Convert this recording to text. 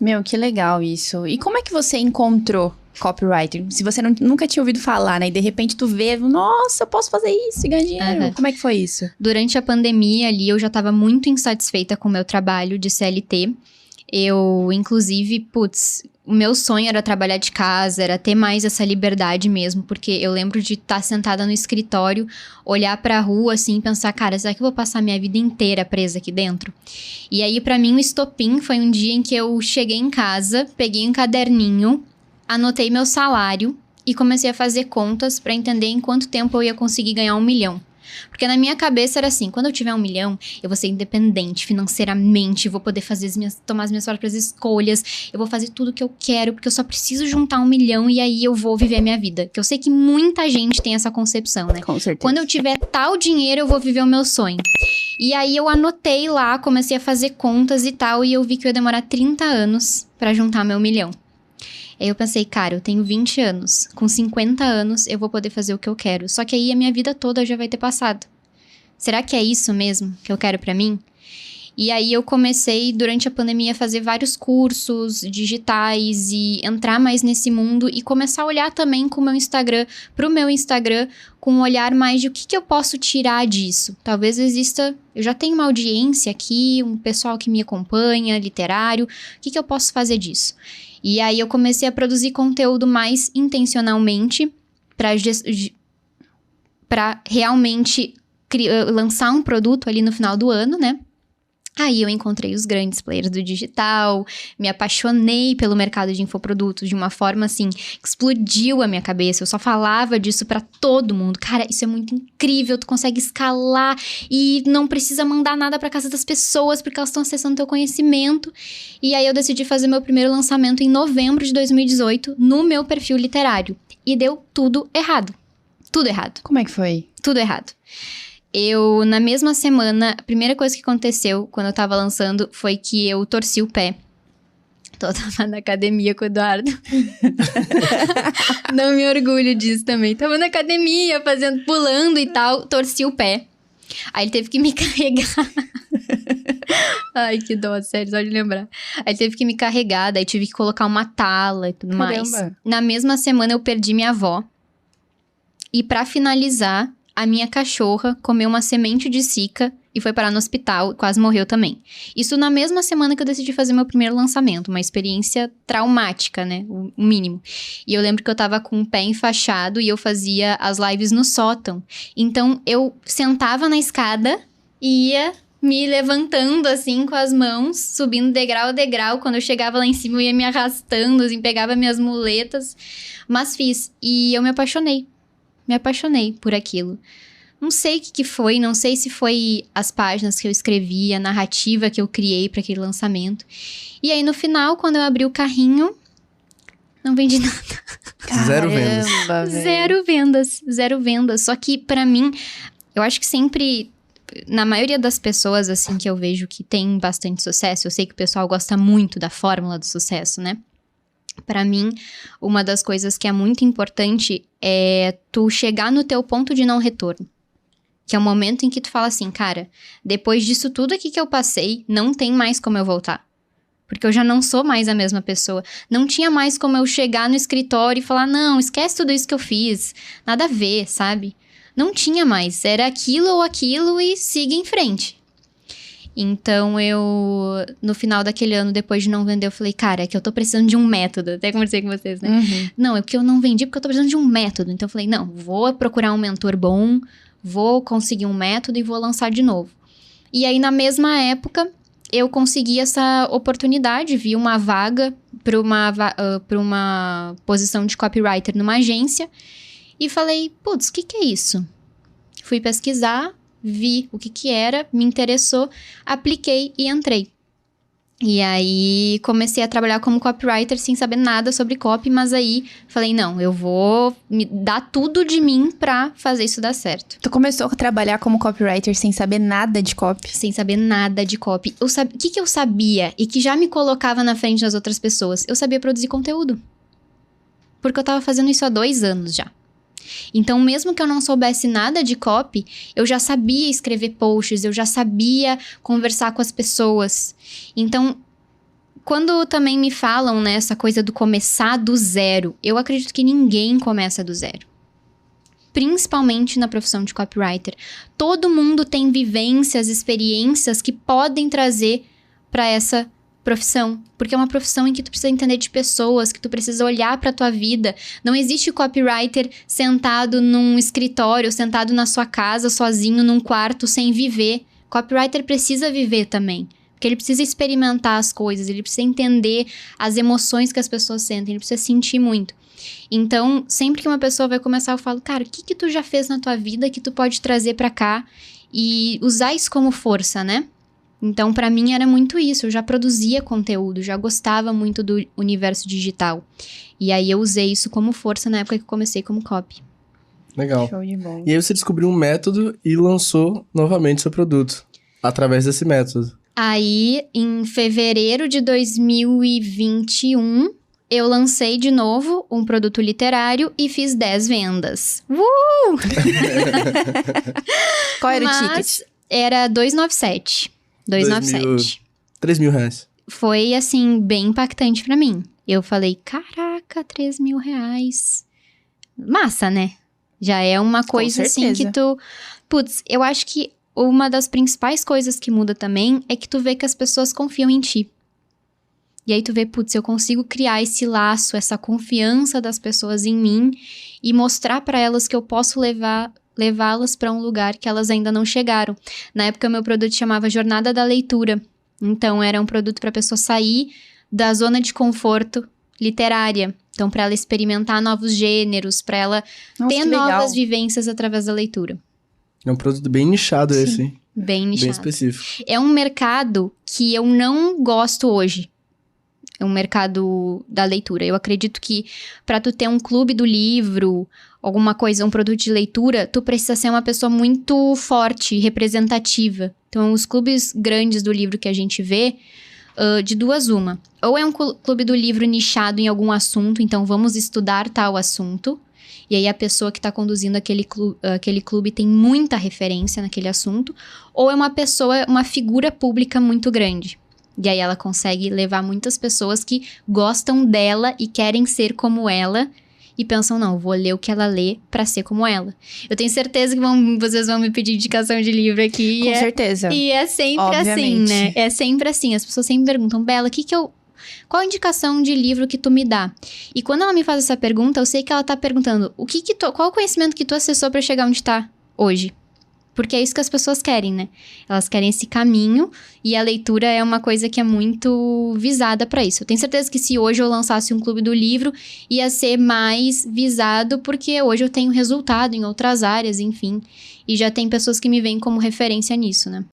Meu, que legal isso. E como é que você encontrou copywriter? Se você nunca tinha ouvido falar, né? E de repente tu vê, nossa, eu posso fazer isso e ganhar dinheiro. Aham. Como é que foi isso? Durante a pandemia ali, eu já tava muito insatisfeita com o meu trabalho de CLT. Eu, inclusive, o meu sonho era trabalhar de casa, era ter mais essa liberdade mesmo, porque eu lembro de estar sentada no escritório, olhar pra rua assim e pensar, cara, será que eu vou passar minha vida inteira presa aqui dentro? E aí, pra mim, o estopim foi um dia em que eu cheguei em casa, peguei um caderninho, anotei meu salário e comecei a fazer contas pra entender em quanto tempo eu ia conseguir ganhar 1 milhão. Porque na minha cabeça era assim, quando eu tiver 1 milhão, eu vou ser independente financeiramente, vou poder tomar as minhas próprias escolhas, eu vou fazer tudo o que eu quero, porque eu só preciso juntar 1 milhão e aí eu vou viver a minha vida. Que eu sei que muita gente tem essa concepção, né? Com certeza. Quando eu tiver tal dinheiro, eu vou viver o meu sonho. E aí eu anotei lá, comecei a fazer contas e tal, e eu vi que eu ia demorar 30 anos pra juntar meu 1 milhão. Aí eu pensei, cara, eu tenho 20 anos. Com 50 anos, eu vou poder fazer o que eu quero. Só que aí a minha vida toda já vai ter passado. Será que é isso mesmo que eu quero pra mim? E aí eu comecei, durante a pandemia, a fazer vários cursos digitais e entrar mais nesse mundo e começar a olhar também pro meu Instagram, com um olhar mais de o que eu posso tirar disso. Talvez exista... Eu já tenho uma audiência aqui, um pessoal que me acompanha, literário. O que eu posso fazer disso? E aí eu comecei a produzir conteúdo mais intencionalmente pra realmente lançar um produto ali no final do ano, né? Aí eu encontrei os grandes players do digital, me apaixonei pelo mercado de infoprodutos de uma forma assim, que explodiu a minha cabeça. Eu só falava disso pra todo mundo. Cara, isso é muito incrível, tu consegue escalar e não precisa mandar nada pra casa das pessoas porque elas estão acessando teu conhecimento. E aí eu decidi fazer meu primeiro lançamento em novembro de 2018 no meu perfil literário. E deu tudo errado. Tudo errado. Como é que foi? Tudo errado. Na mesma semana, a primeira coisa que aconteceu quando eu tava lançando foi que eu torci o pé. Então, eu tava na academia com o Eduardo. Não me orgulho disso também. Tava na academia, pulando e tal, torci o pé. Aí ele teve que me carregar. Ai, que dó, sério, só de lembrar. Aí ele teve que me carregar, daí tive que colocar uma tala e tudo mais. Na mesma semana, eu perdi minha avó. E pra finalizar... A minha cachorra comeu uma semente de cica e foi parar no hospital e quase morreu também. Isso na mesma semana que eu decidi fazer meu primeiro lançamento. Uma experiência traumática, né? O mínimo. E eu lembro que eu tava com o pé enfaixado e eu fazia as lives no sótão. Então, eu sentava na escada e ia me levantando assim com as mãos, subindo degrau a degrau. Quando eu chegava lá em cima, eu ia me arrastando, assim, pegava minhas muletas. Mas fiz. E eu me apaixonei. Me apaixonei por aquilo. Não sei o que foi, não sei se foi as páginas que eu escrevi, a narrativa que eu criei para aquele lançamento. E aí, no final, quando eu abri o carrinho, não vendi nada. Zero vendas. Zero vendas. Zero vendas. Só que, pra mim, eu acho que sempre... Na maioria das pessoas, assim, que eu vejo que tem bastante sucesso, eu sei que o pessoal gosta muito da fórmula do sucesso, né? Pra mim, uma das coisas que é muito importante é tu chegar no teu ponto de não retorno. Que é o momento em que tu fala assim, cara, depois disso tudo aqui que eu passei, não tem mais como eu voltar. Porque eu já não sou mais a mesma pessoa. Não tinha mais como eu chegar no escritório e falar, não, esquece tudo isso que eu fiz. Nada a ver, sabe? Não tinha mais. Era aquilo ou aquilo e siga em frente. Então, no final daquele ano, depois de não vender, eu falei, cara, é que eu tô precisando de um método. Até conversei com vocês, né? Uhum. Não, é porque eu não vendi porque eu tô precisando de um método. Então, eu falei, não, vou procurar um mentor bom, vou conseguir um método e vou lançar de novo. E aí, na mesma época, eu consegui essa oportunidade, vi uma vaga pra uma posição de copywriter numa agência e falei, putz, o que é isso? Fui pesquisar, vi o que era, me interessou, apliquei e entrei. E aí, comecei a trabalhar como copywriter sem saber nada sobre copy, mas aí falei, não, eu vou me dar tudo de mim pra fazer isso dar certo. Tu começou a trabalhar como copywriter sem saber nada de copy? Sem saber nada de copy. O que eu sabia e que já me colocava na frente das outras pessoas? Eu sabia produzir conteúdo. Porque eu tava fazendo isso há 2 anos já. Então, mesmo que eu não soubesse nada de copy, eu já sabia escrever posts, eu já sabia conversar com as pessoas. Então, quando também me falam, né, essa coisa do começar do zero, eu acredito que ninguém começa do zero. Principalmente na profissão de copywriter. Todo mundo tem vivências, experiências que podem trazer para essa profissão. Porque é uma profissão em que tu precisa entender de pessoas, que tu precisa olhar para tua vida. Não existe copywriter sentado num escritório, sentado na sua casa, sozinho, num quarto, sem viver. Copywriter precisa viver também. Porque ele precisa experimentar as coisas, ele precisa entender as emoções que as pessoas sentem, ele precisa sentir muito. Então, sempre que uma pessoa vai começar, eu falo, cara, o que tu já fez na tua vida que tu pode trazer pra cá e usar isso como força, né? Então, pra mim era muito isso, eu já produzia conteúdo, já gostava muito do universo digital. E aí eu usei isso como força na época que eu comecei como copy. Legal. Show de bola. E aí você descobriu um método e lançou novamente seu produto, através desse método. Aí, em fevereiro de 2021, eu lancei de novo um produto literário e fiz 10 vendas. Qual era o Mas ticket? era 297. 297. 3 mil reais. Foi, assim, bem impactante pra mim. Eu falei, caraca, 3 mil reais. Massa, né? Já é uma coisa, assim, que tu... Putz, eu acho que uma das principais coisas que muda também é que tu vê que as pessoas confiam em ti. E aí tu vê, putz, eu consigo criar esse laço, essa confiança das pessoas em mim e mostrar pra elas que eu posso levá-las pra um lugar que elas ainda não chegaram. Na época, meu produto chamava Jornada da Leitura. Então, era um produto pra pessoa sair da zona de conforto literária. Então, pra ela experimentar novos gêneros, pra ela ter novas vivências através da leitura. É um produto bem nichado esse, hein? Bem nichado. Bem específico. É um mercado que eu não gosto hoje. É um mercado da leitura. Eu acredito que pra tu ter um clube do livro, alguma coisa, um produto de leitura, tu precisa ser uma pessoa muito forte, representativa. Então, os clubes grandes do livro que a gente vê, de duas uma. Ou é um clube do livro nichado em algum assunto, então vamos estudar tal assunto. E aí a pessoa que tá conduzindo aquele clube tem muita referência naquele assunto. Ou é uma pessoa, uma figura pública muito grande. E aí ela consegue levar muitas pessoas que gostam dela e querem ser como ela. E pensam, não, vou ler o que ela lê pra ser como ela. Eu tenho certeza que vocês vão me pedir indicação de livro aqui. Com certeza. E é sempre assim, né? É sempre assim. As pessoas sempre perguntam, Bela, qual a indicação de livro que tu me dá? E quando ela me faz essa pergunta, eu sei que ela tá perguntando, qual o conhecimento que tu acessou pra chegar onde tá hoje? Porque é isso que as pessoas querem, né? Elas querem esse caminho e a leitura é uma coisa que é muito visada pra isso. Eu tenho certeza que se hoje eu lançasse um clube do livro, ia ser mais visado, porque hoje eu tenho resultado em outras áreas, enfim. E já tem pessoas que me veem como referência nisso, né?